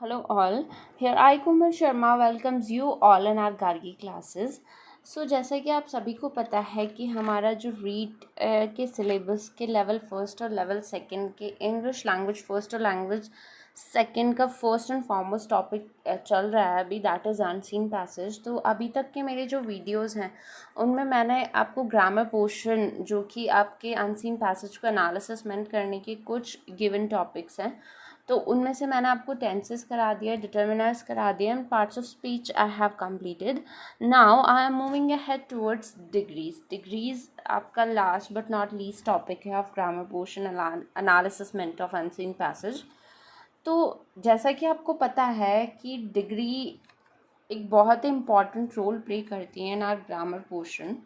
Hello all, here I Komal Sharma welcomes you all in our Gargi classes. जैसा कि आप सभी को पता है कि हमारा जो रीड के सिलेबस के लेवल फर्स्ट और लेवल सेकंड के इंग्लिश लैंग्वेज फर्स्ट और लैंग्वेज सेकंड का फर्स्ट एंड फॉरमोस्ट टॉपिक चल रहा है अभी, दैट इज़ अनसीन पैसेज। तो अभी तक के मेरे जो वीडियोस हैं उनमें मैंने आपको ग्रामर पोर्शन जो कि आपके अनसीन पैसेज को एनालिसिसमेंट करने के कुछ गिवन टॉपिक्स हैं, तो उनमें से मैंने आपको टेंसेस करा दिया, डिटर्मिनर्स करा दिए and parts of speech I have completed. Now I am moving ahead towards degrees आपका last but not least topic है ऑफ ग्रामर पोर्शन एनालिसिसमेंट ऑफ अनसीन पैसेज। तो जैसा कि आपको पता है कि डिग्री एक बहुत ही इम्पॉर्टेंट रोल प्ले करती है इन आर ग्रामर पोर्शन।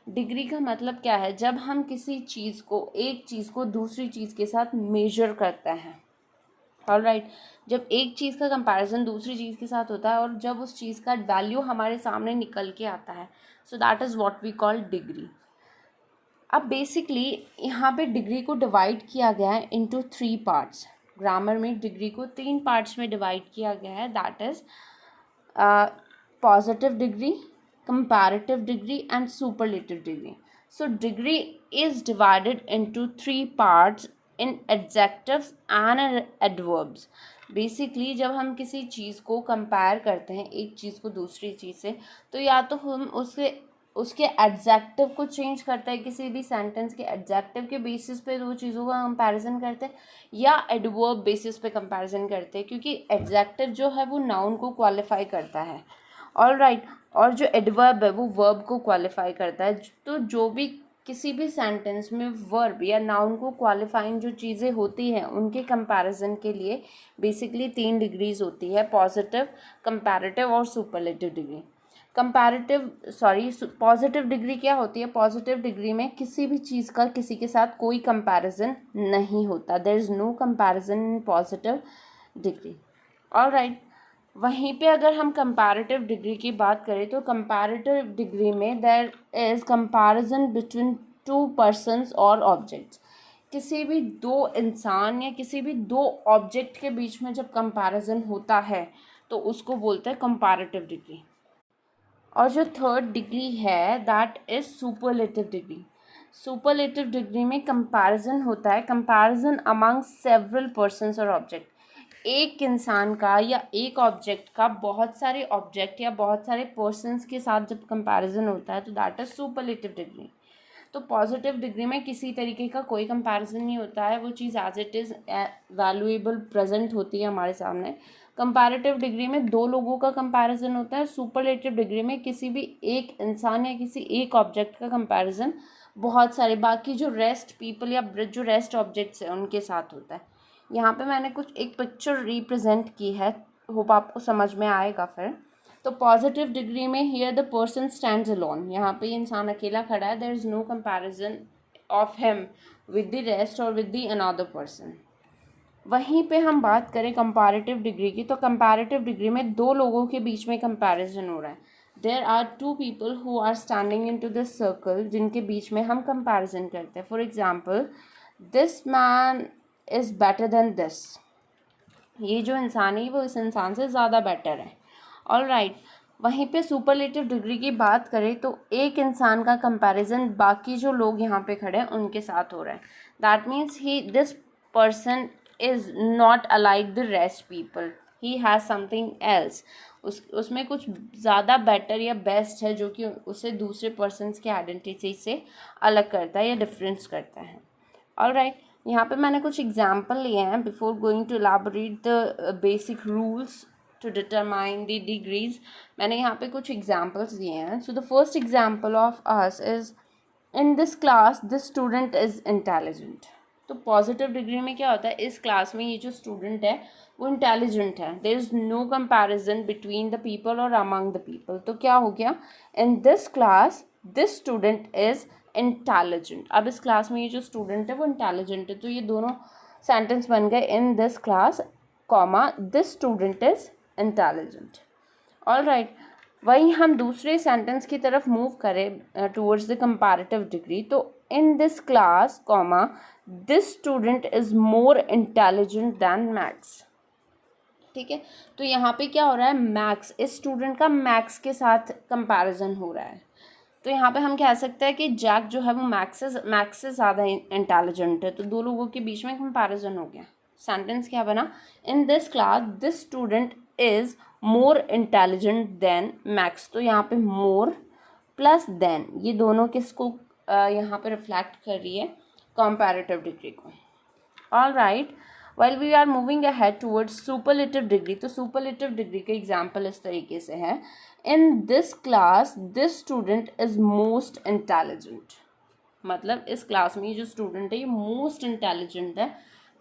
डिग्री का मतलब क्या है? जब हम किसी चीज़ को, एक चीज़ को दूसरी चीज़ के साथ मेजर करते हैं, ऑलराइट, जब एक चीज़ का कंपैरिजन दूसरी चीज़ के साथ होता है और जब उस चीज़ का वैल्यू हमारे सामने निकल के आता है, so that is what we call degree. अब बेसिकली यहाँ पे डिग्री को डिवाइड किया गया है इनटू 3 पार्ट्स। ग्रामर में डिग्री को 3 पार्ट्स में डिवाइड किया गया है, that is positive degree, comparative degree and superlative degree. So degree is divided into 3 parts in adjectives and adverbs. Basically जब हम किसी चीज़ को कंपेयर करते हैं एक चीज़ को दूसरी चीज़ से, तो या तो हम उसके एडजेक्टिव को चेंज करते हैं, किसी भी सेंटेंस के एडजेक्टिव के बेसिस पे दो चीज़ों का कंपैरिजन करते हैं, या एडवर्ब बेसिस पे कंपैरिजन करते हैं, क्योंकि एडजेक्टिव जो है वो नाउन को क्वालिफाई करता है, ऑलराइट, और जो एडवर्ब है वो वर्ब को क्वालिफाई करता है। तो जो भी किसी भी सेंटेंस में वर्ब या नाउन को क्वालिफाइंग जो चीज़ें होती हैं उनके कंपैरिजन के लिए बेसिकली 3 डिग्रीज होती है, पॉजिटिव, कंपैरेटिव और सुपरलेटिव डिग्री। पॉजिटिव डिग्री क्या होती है? पॉजिटिव डिग्री में किसी भी चीज़ का किसी के साथ कोई कंपैरिजन नहीं होता, there is no comparison in positive degree, alright. वहीं पे अगर हम कंपैरेटिव डिग्री की बात करें तो कंपैरेटिव डिग्री में there is comparison between 2 persons और ऑब्जेक्ट्स। किसी भी दो इंसान या किसी भी दो ऑब्जेक्ट के बीच में जब कंपैरिजन होता है तो उसको बोलते हैं कंपैरेटिव डिग्री। और जो थर्ड डिग्री है that is superlative degree. Superlative degree में कंपैरिजन होता है, कंपैरिजन अमंग सेवरल पर्सन्स और ऑब्जेक्ट। एक इंसान का या एक ऑब्जेक्ट का बहुत सारे ऑब्जेक्ट या बहुत सारे पर्सन्स के साथ जब कंपैरिजन होता है तो दैट इज़ सुपरलेटिव डिग्री। तो पॉजिटिव डिग्री में किसी तरीके का कोई कंपैरिजन नहीं होता है, वो चीज़ as it is valuable present होती है हमारे सामने। कंपैरेटिव डिग्री में दो लोगों का कंपैरिजन होता है, सुपरलेटिव डिग्री में किसी भी एक इंसान या किसी एक ऑब्जेक्ट का कंपैरिजन बहुत सारे बाकी जो रेस्ट पीपल या जो रेस्ट ऑब्जेक्ट्स हैं उनके साथ होता है। यहाँ पे मैंने कुछ एक पिक्चर रिप्रेजेंट की है, होप आपको समझ में आएगा फिर। तो पॉजिटिव डिग्री में here the person stands alone, यहाँ पे इंसान अकेला खड़ा है, there is no comparison of him with the rest और विद द अनदर पर्सन। वहीं पे हम बात करें कंपैरेटिव डिग्री की, तो कंपैरेटिव डिग्री में दो लोगों के बीच में कंपैरिजन हो रहा है। There are 2 people who are standing into this circle, जिनके बीच में हम कंपैरिजन करते हैं। For example, this man is better than this, ये जो इंसान है वो इस इंसान से ज़्यादा बेटर है, ऑलराइट। वहीं पे सुपरलेटिव डिग्री की बात करें तो एक इंसान का कंपैरिजन बाकी जो लोग यहाँ पे खड़े हैं उनके साथ हो रहा है, that means this person is not alike the rest people, he has something else, उसमें कुछ ज़्यादा बेटर या बेस्ट है जो कि उसे दूसरे पर्सनस के आइडेंटिटी से अलग करता है या डिफरेंस करता है, ऑलराइट। यहाँ पे मैंने कुछ एग्जाम्पल लिए हैं before going to elaborate the basic rules to determine the degrees. मैंने यहाँ पे कुछ एग्जाम्पल्स दिए हैं। So the first example of us is in this class this student is intelligent. तो पॉजिटिव डिग्री में क्या होता है, इस क्लास में ये जो स्टूडेंट है वो इंटेलिजेंट है, there is no comparison between the people और अमंग द पीपल। तो क्या हो गया, in this class this student is intelligent. अब इस क्लास में ये जो स्टूडेंट है वो इंटेलिजेंट है, तो ये दोनों सेंटेंस बन गए, इन this class comma this student is intelligent, alright. वहीं हम दूसरे सेंटेंस की तरफ मूव करें टूवर्ड्स द कंपैरेटिव डिग्री, तो in this class comma this student is more intelligent than maths. ठीक है। तो यहाँ पे क्या हो रहा है, मैक्स, इस स्टूडेंट का मैक्स के साथ कंपैरिजन हो रहा है। तो यहाँ पे हम कह सकते हैं कि जैक जो है वो मैक्स से ज़्यादा इंटेलिजेंट है, तो दो लोगों के बीच में कंपैरिजन हो गया। सेंटेंस क्या बना, इन this class this student is more intelligent then max. तो यहाँ पे मोर प्लस देन, ये दोनों किसको यहाँ पे रिफ्लेक्ट कर रही है, कंपैरेटिव डिग्री को। All right, while we are moving ahead towards superlative degree, तो superlative degree का एग्जाम्पल इस तरीके से है, in this class this student is most intelligent। मतलब इस क्लास में जो स्टूडेंट है ये मोस्ट इंटेलिजेंट है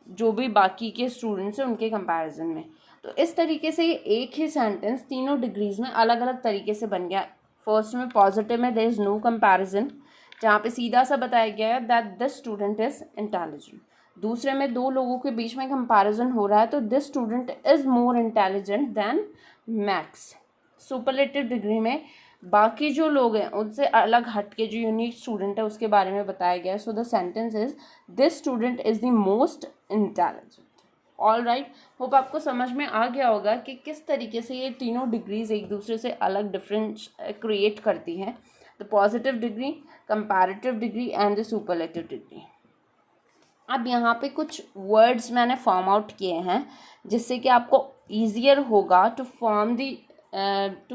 जो भी बाकी के स्टूडेंट्स हैं उनके कंपैरिजन में। तो इस तरीके से ये एक ही सेंटेंस तीनों डिग्रीज में अलग अलग तरीके से बन गया। फर्स्ट में पॉजिटिव में देयर इज़ नो कंपैरिजन, जहाँ पे सीधा सा बताया गया है that this student is intelligent. दूसरे में दो लोगों के बीच में कंपैरिजन हो रहा है, तो this student is more intelligent then max. Superlative degree में बाकी जो लोग हैं उनसे अलग हट के जो यूनिक स्टूडेंट है उसके बारे में बताया गया है। So the sentence is this student is the most intelligent. All right, hope आपको समझ में आ गया होगा कि किस तरीके से ये तीनों डिग्रीज एक दूसरे से अलग डिफरेंस क्रिएट करती हैं, the positive degree, comparative degree and the superlative degree. अब यहाँ पे कुछ वर्ड्स मैंने फॉर्म आउट किए हैं जिससे कि आपको ईजियर होगा to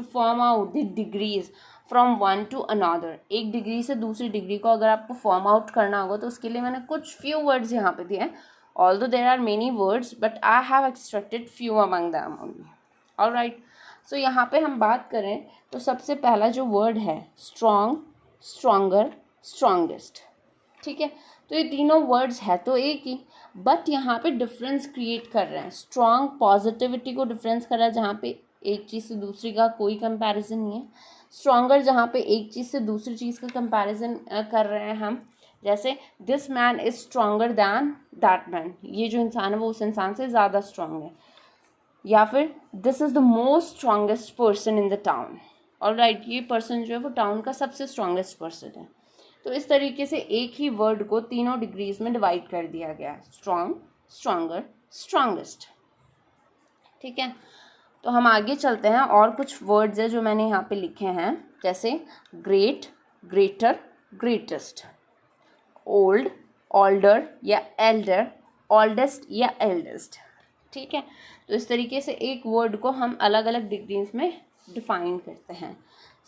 form out the degrees from one to another. एक डिग्री से दूसरी डिग्री को अगर आपको फॉर्म आउट करना होगा तो उसके लिए मैंने कुछ फ्यू वर्ड्स यहाँ पे दिए हैं। Although there are many words but I have extracted few among them only. All right, so यहाँ पे हम बात करें तो सबसे पहला जो वर्ड है स्ट्रॉन्ग, स्ट्रॉन्गर, स्ट्रॉन्गेस्ट। ठीक है, तो ये तीनों वर्ड्स है तो एक ही, बट यहाँ पे डिफरेंस क्रिएट कर रहे हैं। स्ट्रॉन्ग पॉजिटिविटी को डिफरेंस कर रहा है जहाँ पे एक चीज़ से दूसरी का कोई कंपैरिजन नहीं है। स्ट्रॉन्गर जहाँ पे एक चीज़ से दूसरी चीज़ का कंपैरिजन कर रहे हैं हम, जैसे this man is stronger than that man, ये जो इंसान है वो उस इंसान से ज़्यादा स्ट्रॉन्ग है। या फिर this is the most strongest person in the town. All right, ये पर्सन जो है वो टाउन का सबसे स्ट्रॉन्गेस्ट पर्सन है। तो इस तरीके से एक ही वर्ड को तीनों डिग्रीज में डिवाइड कर दिया गया है, स्ट्रॉन्ग, स्ट्रॉन्गर, स्ट्रॉन्गेस्ट। ठीक है, तो हम आगे चलते हैं। और कुछ वर्ड्स है जो मैंने यहाँ पे लिखे हैं, जैसे great, greater, greatest, old, older या एल्डर, ओल्डेस्ट या एल्डेस्ट। ठीक है, तो इस तरीके से एक वर्ड को हम अलग अलग डिग्रीज में डिफाइन करते हैं।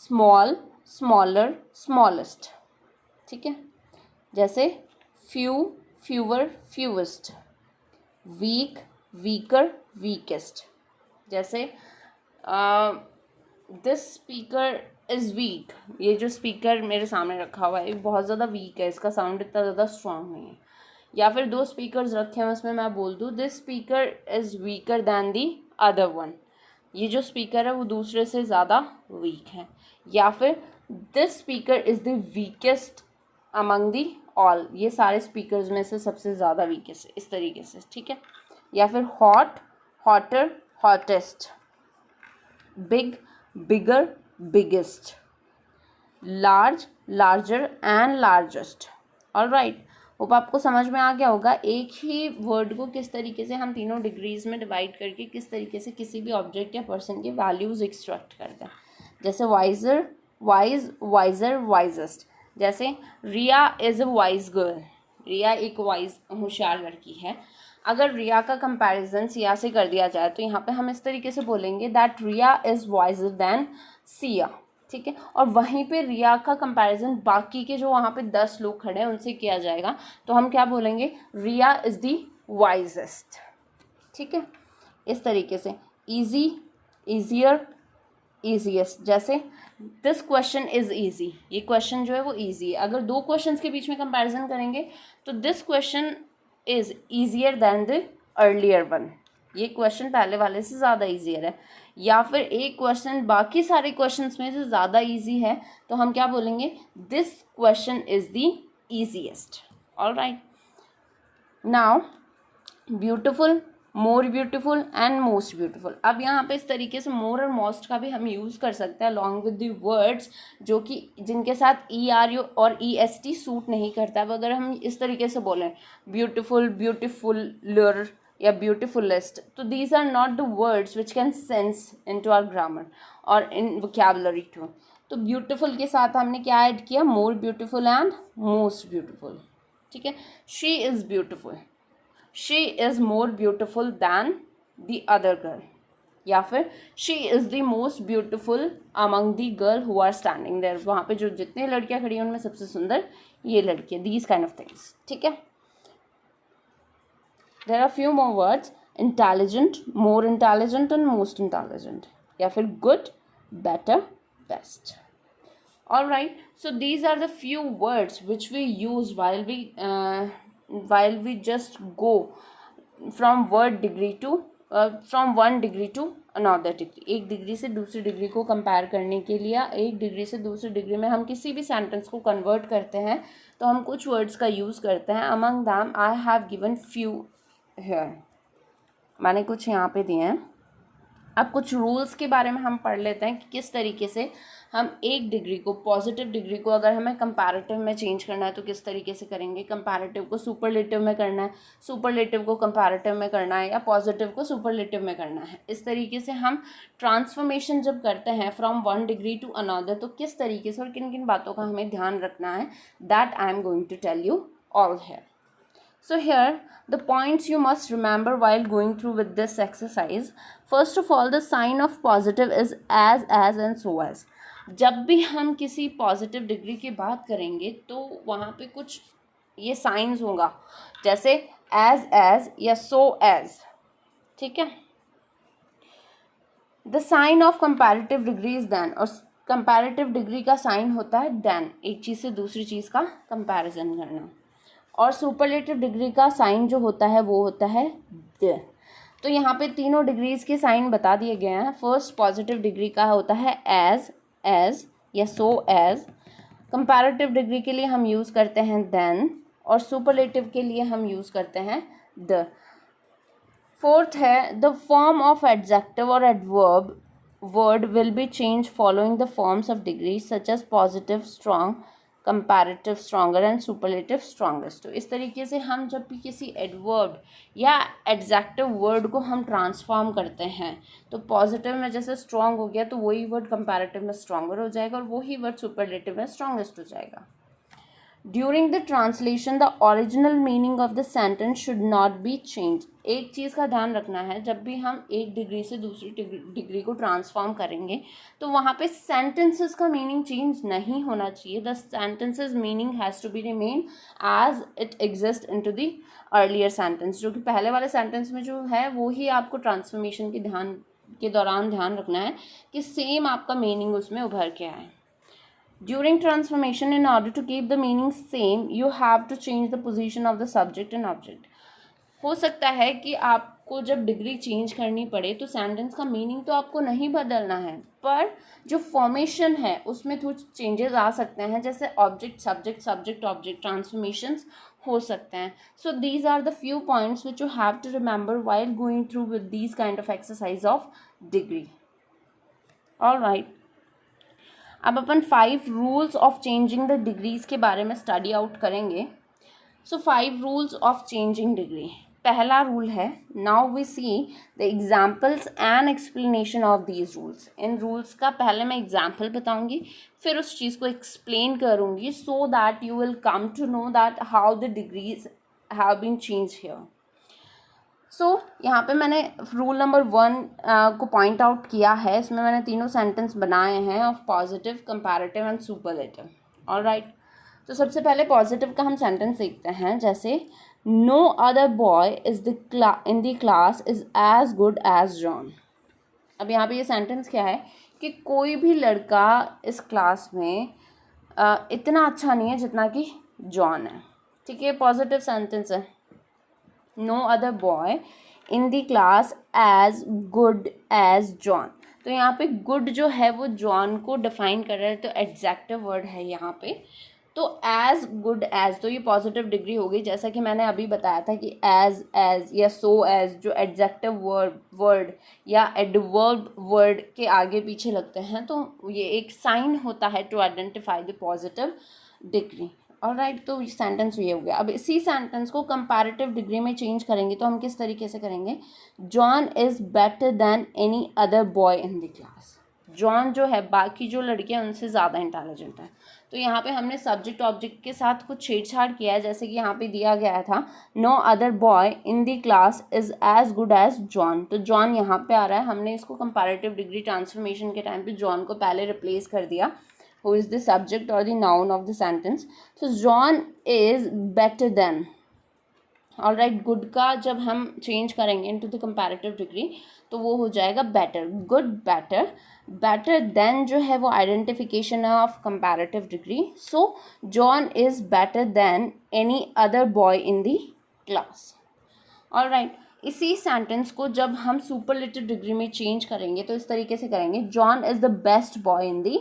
Small, smaller, smallest. ठीक है, जैसे few, fewer, fewest, weak, weaker, weakest. जैसे दिस स्पीकर इज़ वीक, ये जो स्पीकर मेरे सामने रखा हुआ है ये बहुत ज़्यादा वीक है, इसका साउंड इतना ज़्यादा स्ट्रॉन्ग नहीं है। या फिर दो स्पीकर्स रखे हैं उसमें मैं बोल दूँ this speaker is weaker than the other one, ये जो स्पीकर है वो दूसरे से ज़्यादा वीक है। या फिर this speaker is the weakest among the all, ये सारे स्पीकर्स में से सबसे ज़्यादा वीकेस्ट है, इस तरीके से। ठीक है, या फिर hot, hotter, hottest, big, bigger, biggest, large, larger and largest. All right, hope आपको समझ में आ गया होगा एक ही वर्ड को किस तरीके से हम तीनों डिग्रीज में डिवाइड करके किस तरीके से किसी भी ऑब्जेक्ट या पर्सन के वैल्यूज़ एक्सट्रैक्ट करते हैं। जैसे वाइजर, वाइज, वाइजर, वाइजेस्ट। जैसे Riya is a wise girl, Riya एक वाइज होशियार लड़की है। अगर रिया का कंपैरिजन सिया से कर दिया जाए तो यहाँ पे हम इस तरीके से बोलेंगे that Riya is wiser than Siya. ठीक है, और वहीं पे रिया का कंपैरिजन बाकी के जो वहाँ पे 10 लोग खड़े हैं उनसे किया जाएगा तो हम क्या बोलेंगे, रिया इज़ दी वाइजेस्ट। ठीक है, इस तरीके से ईजी, ईजियर, ईजीएस्ट। जैसे दिस क्वेश्चन इज़ ईजी, ये क्वेश्चन जो है वो ईजी है। अगर दो क्वेश्चंस के बीच में कंपैरिजन करेंगे तो this question is easier than the earlier one, ये क्वेश्चन पहले वाले से ज़्यादा ईजियर है। या फिर एक क्वेश्चन बाकी सारे क्वेश्चंस में से ज़्यादा ईजी है तो हम क्या बोलेंगे, this question is the easiest. All right, now beautiful, more beautiful and most beautiful. अब यहाँ पे इस तरीके से मोर और मोस्ट का भी हम यूज़ कर सकते हैं अलॉन्ग विद द वर्ड्स जो कि जिनके साथ ई आर यू और ई एस टी सूट नहीं करता है। अब अगर हम इस तरीके से बोलें ब्यूटिफुल, ब्यूटिफुलर, या ब्यूटिफुलेस्ट, तो these are not the words which can sense into our grammar और इन वोकैबुलरी टू। तो ब्यूटिफुल के साथ हमने क्या ऐड किया, more beautiful and most beautiful. ठीक है, she is beautiful, she is more beautiful than the other girl, या फिर she is the most beautiful among the girl who are standing there, वहाँ पे जो जितने लड़कियाँ खड़ी हैं उनमें सबसे सुंदर ये लड़की, दीज काइंड ऑफ थिंग्स। ठीक है, there are few more words, intelligent, more intelligent and most intelligent, या फिर good, better, best. All right, so these are the few words which we use while we just go from word degree to from one degree to another degree। एक degree से दूसरी degree को compare करने के लिए, एक degree से दूसरी डिग्री में हम किसी भी सेंटेंस को कन्वर्ट करते हैं तो हम कुछ वर्ड्स का यूज़ करते हैं। Among them I have given few here, मैंने कुछ यहाँ पे दिए हैं। अब कुछ रूल्स के बारे में हम पढ़ लेते हैं कि किस तरीके से हम एक डिग्री को, पॉजिटिव डिग्री को अगर हमें कंपैरेटिव में चेंज करना है तो किस तरीके से करेंगे, कंपैरेटिव को सुपरलेटिव में करना है, सुपरलेटिव को कंपैरेटिव में करना है, या पॉजिटिव को सुपरलेटिव में करना है। इस तरीके से हम ट्रांसफॉर्मेशन जब करते हैं from one degree to another तो किस तरीके से और किन किन बातों का हमें ध्यान रखना है, that I am going to tell you all here. So here the points you must remember while going through with this exercise. First of all, the sign of positive is as, and so as. जब भी हम किसी positive degree की बात करेंगे तो वहाँ पे कुछ ये साइंस होगा, जैसे एज या सो एज। ठीक है, the sign of comparative degree is than, और कंपैरेटिव डिग्री का साइन होता है देन, एक चीज़ से दूसरी चीज़ का कंपैरिजन करना। और सुपरलेटिव डिग्री का साइन जो होता है वो होता है द। तो यहाँ पे तीनों डिग्रीज के साइन बता दिए गए हैं। फर्स्ट पॉजिटिव डिग्री का होता है एज या सो एज, कंपैरेटिव डिग्री के लिए हम यूज़ करते हैं देन, और सुपरलेटिव के लिए हम यूज़ करते हैं द। फोर्थ है द फॉर्म ऑफ एडजेक्टिव और adverb word will be change following the forms of degree such as positive, strong, comparative, stronger and superlative, strongest. तो इस तरीके से हम जब भी किसी एडवर्ब या एडजेक्टिव वर्ड को हम ट्रांसफॉर्म करते हैं तो पॉजिटिव में जैसे स्ट्रॉन्ग हो गया तो वही वर्ड कंपैरेटिव में स्ट्रॉन्गर हो जाएगा और वही वर्ड सुपरलेटिव में स्ट्रॉन्गेस्ट हो जाएगा। During the translation the original meaning of the sentence should not be change. एक चीज़ का ध्यान रखना है, जब भी हम एक डिग्री से दूसरी डिग्री को ट्रांसफॉर्म करेंगे तो वहाँ पे सेंटेंसेस का मीनिंग चेंज नहीं होना चाहिए। The sentences meaning has to be remain as it exist into the earlier sentence. जो कि पहले वाले सेंटेंस में जो है वो ही आपको ट्रांसफॉर्मेशन के दौरान ध्यान रखना है कि सेम आपका मीनिंग उसमें उभर के आए। During transformation, in order to keep the meaning same, you have to change the position of the subject and object. हो सकता है कि आपको जब डिग्री चेंज करनी पड़े तो सेंटेंस का मीनिंग तो आपको नहीं बदलना है, पर जो फॉर्मेशन है उसमें कुछ चेंजेस आ सकते हैं, जैसे object subject, subject object transformations हो सकते हैं। So these are the few points which you have to remember while going through with these kind of exercise of degree. All right, अब अपन 5 rules of changing the degrees के बारे में study out करेंगे। So 5 rules of changing degree. पहला rule है, now we see the examples and explanation of these rules. In rules का पहले मैं एग्जाम्पल बताऊंगी, फिर उस चीज़ को एक्सप्लेन करूंगी, so that you will come to know that how the degrees have been change here. So यहाँ पे मैंने रूल नंबर 1 को पॉइंट आउट किया है। इसमें मैंने तीनों सेंटेंस बनाए हैं of positive, comparative and superlative. All right, तो सबसे पहले पॉजिटिव का हम सेंटेंस देखते हैं, जैसे no other boy is in the class is as good as John. अब यहाँ पे ये सेंटेंस क्या है कि कोई भी लड़का इस क्लास में इतना अच्छा नहीं है जितना कि जॉन है। ठीक है, पॉजिटिव सेंटेंस है। No other boy in the class as good as John. तो यहाँ पे गुड जो है वो जॉन को डिफाइन कर रहा है, तो एडजेक्टिव वर्ड है यहाँ पे। तो एज गुड एज, तो ये पॉजिटिव डिग्री हो गई, जैसा कि मैंने अभी बताया था कि एज या सो एज जो एडजेक्टिव वर्ड या एडवर्ब वर्ड के आगे पीछे लगते हैं तो ये एक साइन होता है to identify the positive degree. Alright, तो सेंटेंस ये हो गया। अब इसी सेंटेंस को कंपैरेटिव डिग्री में चेंज करेंगे तो हम किस तरीके से करेंगे? John is better then any other boy in the class. John जो है बाकी जो लड़के हैं उनसे ज़्यादा इंटेलिजेंट है। तो यहाँ पे हमने सब्जेक्ट ऑब्जेक्ट के साथ कुछ छेड़छाड़ किया है, जैसे कि यहाँ पे दिया गया था no other boy in the class is as good as John. तो जॉन यहाँ पे आ रहा है, हमने इसको कंपैरेटिव डिग्री ट्रांसफॉर्मेशन के टाइम पे जॉन को पहले रिप्लेस कर दिया, who is the subject or the noun of the sentence. So John is better than. All right, good का जब हम चेंज करेंगे into the comparative degree तो वो हो जाएगा better, good, better. better than जो है वो identification of comparative degree. So John is better than any other boy in the class. All right, इसी सेंटेंस को जब हम सुपरलेटिव डिग्री में चेंज करेंगे तो इस तरीके से करेंगे, John is the best boy in the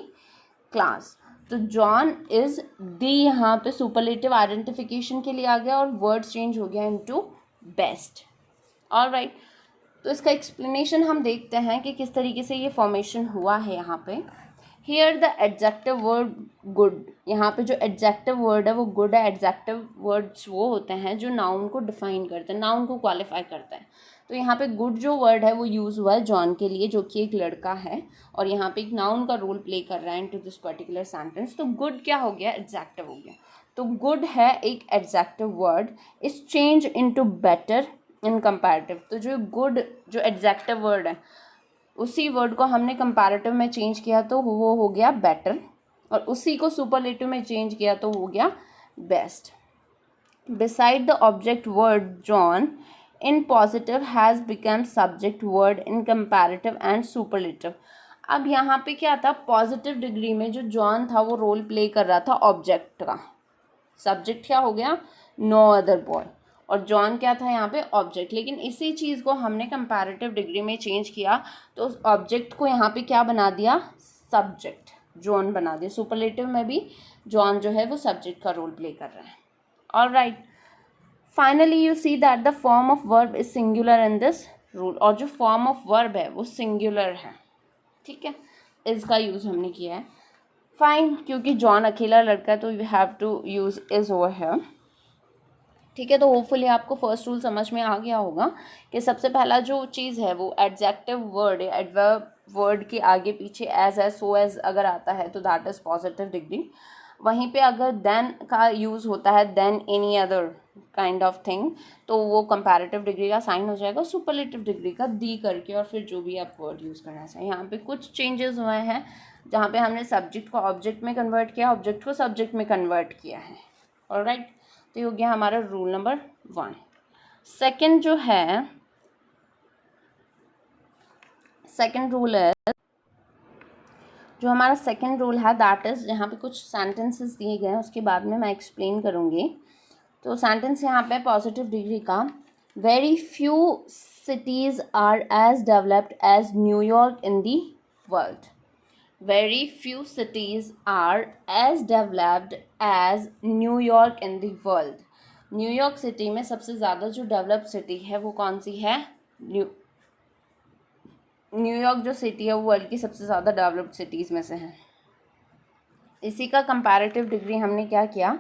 class. तो जॉन इज दी यहाँ पे सुपरलेटिव आइडेंटिफिकेशन के लिए आ गया और वर्ड चेंज हो गया इनटू बेस्ट। ऑलराइट, तो इसका एक्सप्लेनेशन हम देखते हैं कि किस तरीके से ये फॉर्मेशन हुआ है। यहाँ पे here the adjective word good, यहाँ पे जो एडजेक्टिव वर्ड है वो गुड है। एडजेक्टिव वर्ड्स वो होते हैं जो नाउन को डिफाइन करते हैं, नाउन को क्वालिफाई करते हैं। तो यहाँ पे गुड जो वर्ड है वो यूज़ हुआ है जॉन के लिए, जो कि एक लड़का है और यहाँ पे एक नाउन का रोल प्ले कर रहा है इनटू दिस पर्टिकुलर सेंटेंस। तो गुड क्या हो गया? एडजेक्टिव हो गया। तो गुड है एक adjective word, is change into better in comparative. तो जो गुड जो एडजेक्टिव वर्ड है उसी वर्ड को हमने कंपैरेटिव में चेंज किया तो वो हो गया बेटर, और उसी को सुपरलेटिव में चेंज किया तो हो गया best. Beside the object word John in positive has become subject word in comparative and superlative। अब यहाँ पे क्या था? पॉजिटिव डिग्री में जो जॉन था वो रोल प्ले कर रहा था ऑब्जेक्ट का। सब्जेक्ट क्या हो गया? नो अदर बॉय, और जॉन क्या था यहाँ पे? ऑब्जेक्ट। लेकिन इसी चीज़ को हमने कंपैरेटिव डिग्री में चेंज किया तो उस ऑब्जेक्ट को यहाँ पे क्या बना दिया? सब्जेक्ट, जॉन बना दिया। सुपरलेटिव में भी जॉन जो है वो सब्जेक्ट का रोल प्ले कर रहा है। Alright, finally you see that the form of verb is singular in this rule, और जो फॉर्म ऑफ वर्ब है वो सिंगुलर है। ठीक है, इसका यूज़ हमने किया है। फाइन, क्योंकि जॉन अकेला लड़का है तो you have to use is over here. ठीक है, तो होपफुली आपको फर्स्ट रूल समझ में आ गया होगा कि सबसे पहला जो चीज़ है वो एडजेक्टिव वर्ड है, एडवर्ब वर्ड के आगे पीछे एज है सो एज अगर आता है तो दैट इज़ पॉजिटिव डिग्री। वहीं पे अगर देन का यूज़ होता है, then any other kind of thing, तो वो कंपैरेटिव डिग्री का साइन हो जाएगा, सुपरलेटिव डिग्री का दी करके, और फिर जो भी आप वर्ड यूज़ करना चाहिए। यहाँ पे कुछ चेंजेस हुए हैं जहाँ पे हमने सब्जेक्ट को ऑब्जेक्ट में कन्वर्ट किया, ऑब्जेक्ट को सब्जेक्ट में कन्वर्ट किया है। ऑलराइट, तो ये हो गया हमारा रूल नंबर 1। सेकेंड जो है, सेकेंड रूल है, जो हमारा सेकेंड रूल है दैट इज़, यहाँ पे कुछ सेंटेंसेस दिए गए हैं उसके बाद में मैं एक्सप्लेन करूँगी। तो सेंटेंस यहाँ पे पॉजिटिव डिग्री का, very few cities are as developed as New York in the world. Very few cities are as developed as New York in the world. New York city में सबसे ज़्यादा जो डेवलप्ड सिटी है वो कौन सी है? न्यूयॉर्क जो सिटी है वो वर्ल्ड की सबसे ज़्यादा डेवलप्ड सिटीज़ में से है। इसी का कंपैरेटिव डिग्री हमने क्या किया?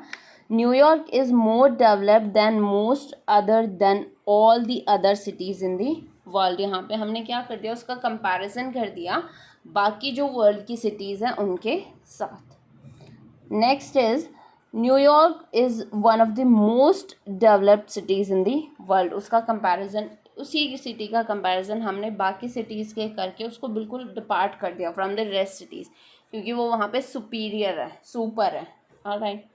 New York is more developed than most other than all the other cities in the world. यहाँ पे हमने क्या कर दिया? उसका कंपैरिजन कर दिया बाकी जो वर्ल्ड की सिटीज़ हैं उनके साथ। Next is New York is one of the most developed cities in the world. उसका कंपैरिजन, उसी सिटी का कंपैरिजन हमने बाकी सिटीज़ के करके उसको बिल्कुल डिपार्ट कर दिया फ्रॉम द रेस्ट सिटीज़, क्योंकि वो वहाँ पे सुपीरियर है, सुपर है। ऑलराइट,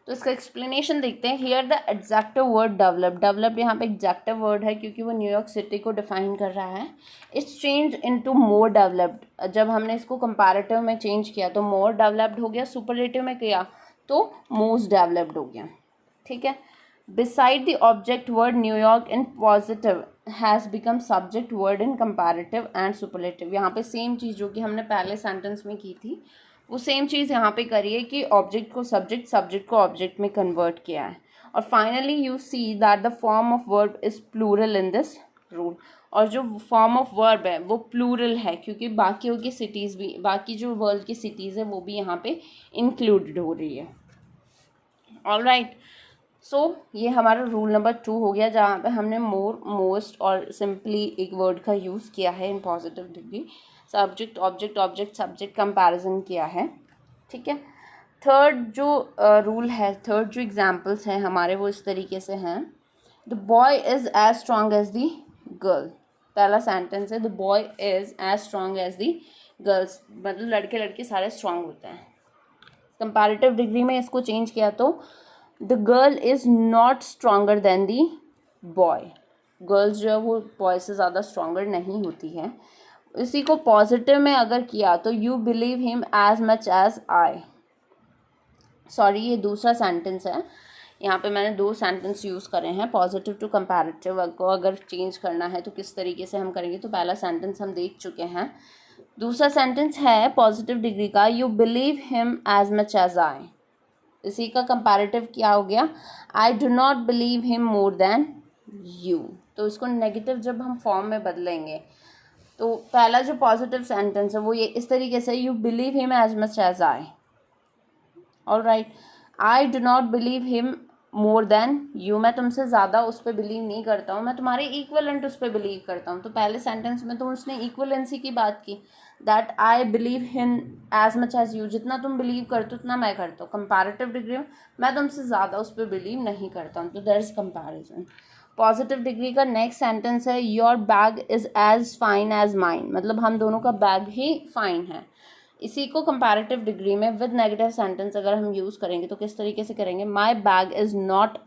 तो इसका एक्सप्लेनेशन देखते हैं। Here the adjective word develop, develop यहाँ पे एडजेक्टिव वर्ड है क्योंकि वो न्यूयॉर्क सिटी को डिफाइन कर रहा है। It's change into more developed, जब हमने इसको कंपैरेटिव में चेंज किया तो मोर डेवलप्ड हो गया, सुपरलेटिव में किया तो मोस्ट डेवलप्ड हो गया। ठीक है, beside the object word New York in positive has become subject word in comparative and superlative. यहाँ पे सेम चीज़ जो कि हमने पहले सेंटेंस में की थी वो सेम चीज़ यहाँ पे करिए कि ऑब्जेक्ट को सब्जेक्ट, सब्जेक्ट को ऑब्जेक्ट में कन्वर्ट किया है। और finally you see that the form of verb is plural in this rule, और जो फॉर्म ऑफ वर्ब है वो प्लूरल है क्योंकि बाकियों की सिटीज़ भी, बाकी जो वर्ल्ड की सिटीज़ है वो भी यहाँ पे इंक्लूडेड हो रही है। All right. सो ये हमारा रूल नंबर 2 हो गया, जहाँ पे हमने मोर, मोस्ट और सिंपली एक वर्ड का यूज़ किया है इन positive degree, subject object object subject comparison किया है, ठीक है। थर्ड जो रूल है, थर्ड जो एग्जाम्पल्स हैं हमारे वो इस तरीके से हैं। The boy is as strong as the girl. पहला सेंटेंस है the boy is as strong as the girls, मतलब लड़के लड़के सारे स्ट्रॉन्ग होते हैं। कंपैरेटिव डिग्री में इसको चेंज किया तो the girl is not stronger than the boy. Girls जो है वो बॉय से ज़्यादा स्ट्रॉन्गर नहीं होती है। इसी को पॉजिटिव में अगर किया तो you believe him as much as I. Sorry, ये दूसरा सेंटेंस है, यहाँ पे मैंने 2 सेंटेंस यूज़ करे हैं। पॉजिटिव टू कंपैरेटिव को अगर चेंज करना है तो किस तरीके से हम करेंगे, तो पहला सेंटेंस हम देख चुके हैं। दूसरा सेंटेंस है पॉजिटिव डिग्री का, you believe him as much as I. इसी का कंपैरेटिव क्या हो गया, I do not believe him more than you. तो इसको नेगेटिव जब हम फॉर्म में बदलेंगे तो पहला जो पॉजिटिव सेंटेंस है वो ये इस तरीके से, you believe him as much as I. All right, I do not believe him more than you, मैं तुमसे ज़्यादा उस पर बिलीव नहीं करता हूँ, मैं तुम्हारे इक्वलेंट उस पर बिलीव करता हूँ। तो पहले सेंटेंस में तो उसने इक्वलेंसी की बात की, that I believe him as much as you, जितना तुम बिलीव करते हो उतना मैं करता हूँ। कंपैरेटिव डिग्री में मैं तुमसे ज़्यादा उस पर बिलीव नहीं करता हूँ, तो there is comparison. Positive degree का नेक्स्ट सेंटेंस है your bag is as fine as mine, मतलब हम दोनों का बैग ही फाइन है। इसी को कंपैरेटिव डिग्री में विद नेगेटिव सेंटेंस अगर हम यूज़ करेंगे तो किस तरीके से करेंगे, my bag is not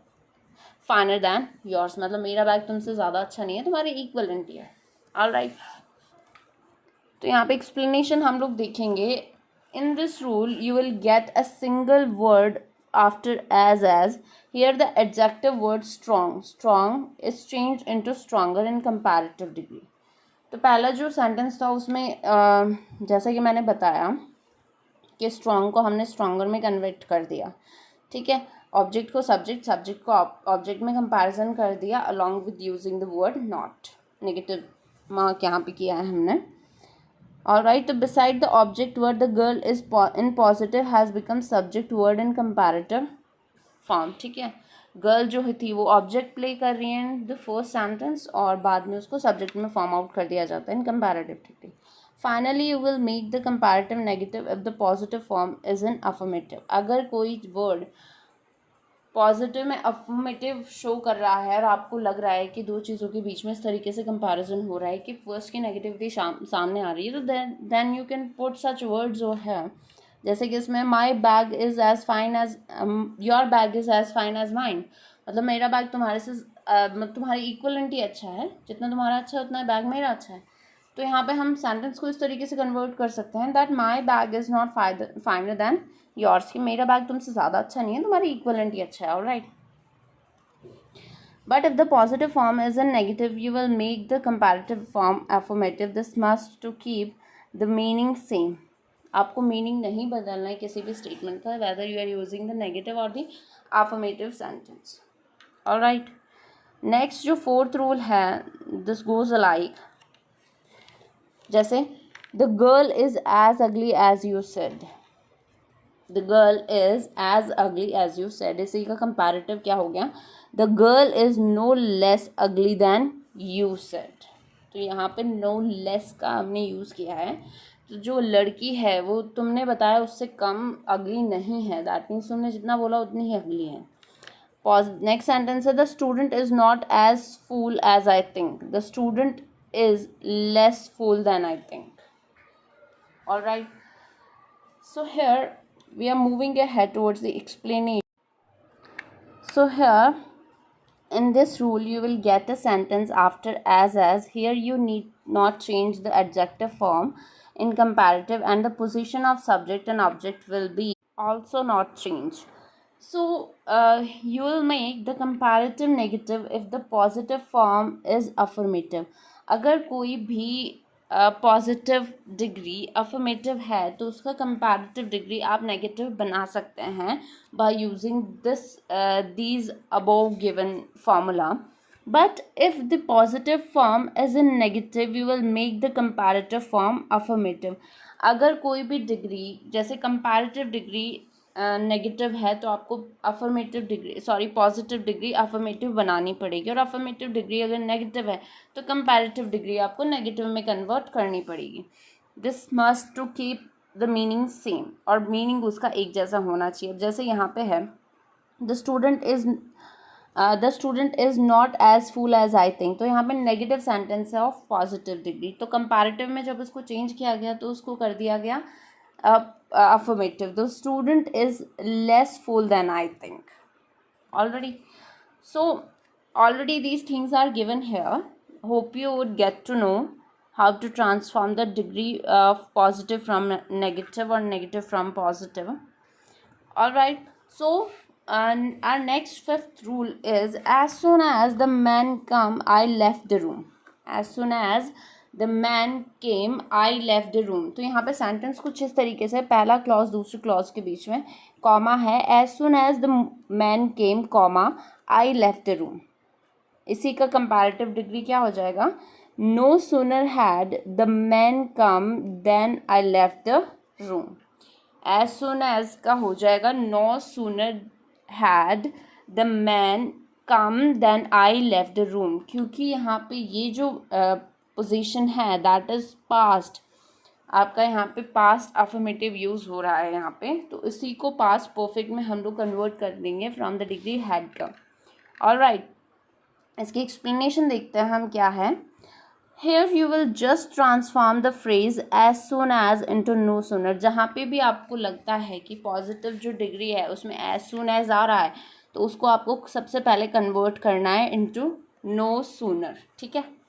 finer than yours, मतलब मेरा बैग तुमसे ज़्यादा अच्छा नहीं है, तुम्हारे इक्वलेंट ही है। ऑल राइट, तो यहाँ पे एक्सप्लेनेशन हम लोग देखेंगे। In this rule you will get a single word after as here the adjective word strong, strong is change into stronger in comparative degree. तो पहला जो सेंटेंस था उसमें जैसा कि मैंने बताया कि स्ट्रॉन्ग को हमने स्ट्रॉन्गर में कन्वर्ट कर दिया, ठीक है। ऑब्जेक्ट को सब्जेक्ट, सब्जेक्ट को ऑब्जेक्ट में कंपैरिजन कर दिया along with using the word not, negative mark यहाँ पे किया है हमने। ऑल राइट, तो beside the object word the girl is in positive has become subject word in comparative form, ठीक है। गर्ल जो थी वो ऑब्जेक्ट प्ले कर रही है इन द फर्स्ट सेंटेंस और बाद में उसको सब्जेक्ट में फॉर्म आउट कर दिया जाता है in comparative degree. Finally you will make the comparative negative if the positive form is in affirmative. अगर कोई वर्ड पॉजिटिव में अफर्मेटिव शो कर रहा है और आपको लग रहा है कि 2 चीज़ों के बीच में इस तरीके से कंपैरिजन हो रहा है कि फर्स्ट की नेगेटिविटी सामने आ रही है, तो then you can put such word जो है, जैसे कि इसमें my bag is as fine as your bag is as fine as mine, मतलब मेरा बैग तुम्हारे से तुम्हारी इक्वलेंट ही अच्छा है, जितना तुम्हारा अच्छा है उतना बैग मेरा अच्छा है। तो यहाँ पे हम सेंटेंस को इस तरीके से कन्वर्ट कर सकते हैं that my bag is not finer than yours, कि मेरा बैग तुमसे ज़्यादा अच्छा नहीं है, तुम्हारी इक्वलेंट ही अच्छा है। All right, but if the positive form is in negative you will make the comparative form affirmative. This must to keep the meaning same. आपको मीनिंग नहीं बदलना है किसी भी स्टेटमेंट का, whether you are using the negative or the affirmative sentence. All right, next जो fourth rule है this goes like, जैसे the girl is as ugly as you said, the girl is as ugly as you said, इसी का comparative क्या हो गया, the girl is no less ugly than you said। तो यहाँ पे no less का हमने यूज़ किया है, तो जो लड़की है वो तुमने बताया उससे कम अगली नहीं है, दैट मीन्स तुमने जितना बोला उतनी ही अगली है। नेक्स्ट सेंटेंस है the student is not as fool as I think, the student is less fool than I think. All right, so here we are moving ahead towards the explanation. So here in this rule you will get a sentence after as. Here you need not change the adjective form in comparative and the position of subject and object will be also not change. So you will make the comparative negative if the positive form is affirmative. अगर कोई भी positive degree affirmative है तो उसका comparative degree आप negative बना सकते हैं by using these above given formula. But if the positive form is in negative you will make the comparative form affirmative. अगर कोई भी डिग्री जैसे कंपैरेटिव डिग्री नेगेटिव है तो आपको पॉजिटिव डिग्री अफर्मेटिव बनानी पड़ेगी, और अफर्मेटिव डिग्री अगर नेगेटिव है तो कंपैरेटिव डिग्री आपको नेगेटिव में कन्वर्ट करनी पड़ेगी. This must to keep the meaning same, और मीनिंग उसका एक जैसा होना चाहिए. जैसे यहाँ पे है the student is not as fool as I think, तो यहाँ पे नेगेटिव सेंटेंस है ऑफ पॉजिटिव डिग्री. तो कंपैरेटिव में जब उसको चेंज किया गया तो उसको कर दिया गया affirmative. The student is less fool than I think. Already these things are given here. Hope you would get to know how to transform the degree of positive from negative or negative from positive. Alright, so our next fifth rule is, as soon as the man come, I left the room. As soon as the man came I left the room. तो यहाँ पे sentence कुछ इस तरीके से, पहला clause दूसरे clause के बीच में कॉमा है. As soon as the man came comma I left the room. इसी का कंपैरेटिव डिग्री क्या हो जाएगा? No sooner had the man come than I left the room. As soon as का हो जाएगा no sooner had the man come than I left the room. क्योंकि यहाँ पे ये जो पोजीशन है दैट इज़ पास्ट, आपका यहाँ पे पास्ट अफर्मेटिव यूज़ हो रहा है यहाँ पे, तो इसी को पास्ट परफेक्ट में हम लोग कन्वर्ट कर देंगे फ्रॉम द डिग्री हैड का. ऑलराइट, इसकी एक्सप्लेनेशन देखते हैं हम क्या है. Here you will just transform the phrase as soon as into no sooner. जहाँ पे भी आपको लगता है कि पॉजिटिव जो डिग्री है उसमें एज सुन एज आ रहा है तो उसको आपको सबसे पहले कन्वर्ट करना है इंटू नो सूनर. ठीक है.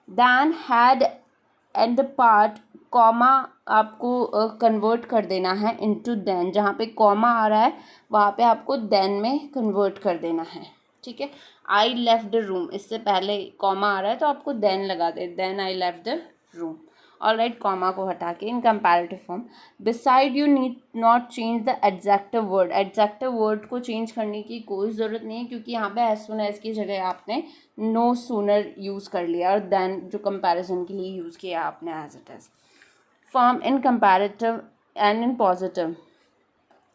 Than had and the part comma आपको कन्वर्ट कर देना है इनटू देन. जहाँ पे कॉमा आ रहा है वहाँ पे आपको देन में कन्वर्ट कर देना है. ठीक है. आई लेफ्ट द रूम, इससे पहले कॉमा आ रहा है तो आपको देन लगा दे, then I left the room. Alright, comma को हटा के in comparative form. Beside you need not change the adjective word. Adjective word को चेंज करने की कोई ज़रूरत नहीं है क्योंकि यहाँ पे एज सुन एज की जगह आपने नो सूनर यूज़ कर लिया और देन जो कंपैरिजन के लिए यूज़ किया आपने as it is. Form in comparative and in positive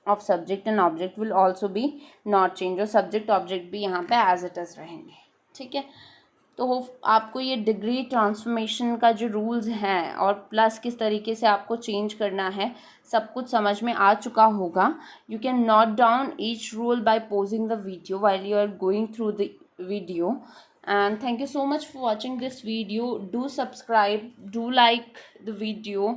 of subject and object will also be not change. और सब्जेक्ट ऑब्जेक्ट भी यहाँ पे एज इट इज़ रहेंगे. ठीक है. तो आपको ये डिग्री ट्रांसफॉर्मेशन का जो रूल्स हैं और प्लस किस तरीके से आपको चेंज करना है सब कुछ समझ में आ चुका होगा. You can note down each rule by pausing the video while you are going through the video. And thank you so much for watching this video. Do subscribe, do like the video,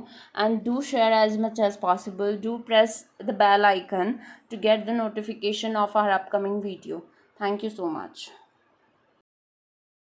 and do share as much as possible. Do press the bell icon to get the notification of our upcoming video. Thank you so much.